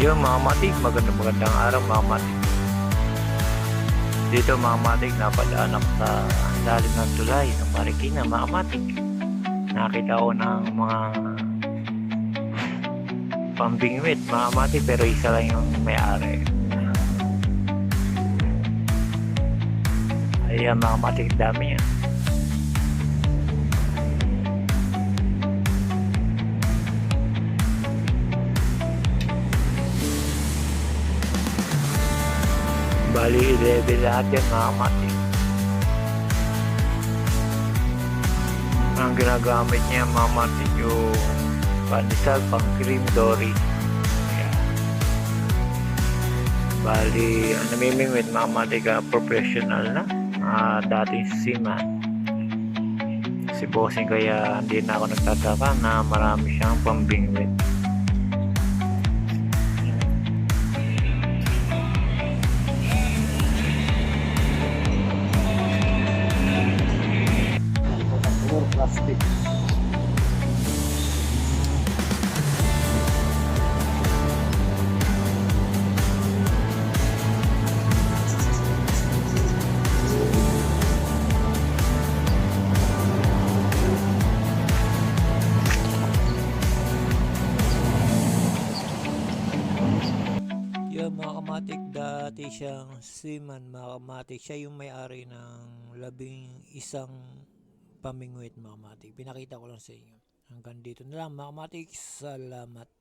Yun mga matik, magandang araw mga matik. Dito mga matik, napadaan ako sa lalim ng tulay ng Marikina mga matik. Nakita ko ng mga pambingwit mga matik, pero isa lang yung may-ari. Ayan mga matik, dami yan. Bali 11 lahat yan mga matik. Ang ginagamit niya mga matik yung pandesal, pang cream dory. Ayan. Bali ang namimingwit mga matik, professional na, dating seaman si bossing, kaya hindi na ako nagtataka na marami siyang pambingwit. Plastic. Yung mga kamatik, dati siyang seaman mga kamatik. Siya yung may-ari ng 11 pamingwit mga kamatik. Pinakita ko lang sa inyo. Hanggang dito na lang mga kamatik. Salamat.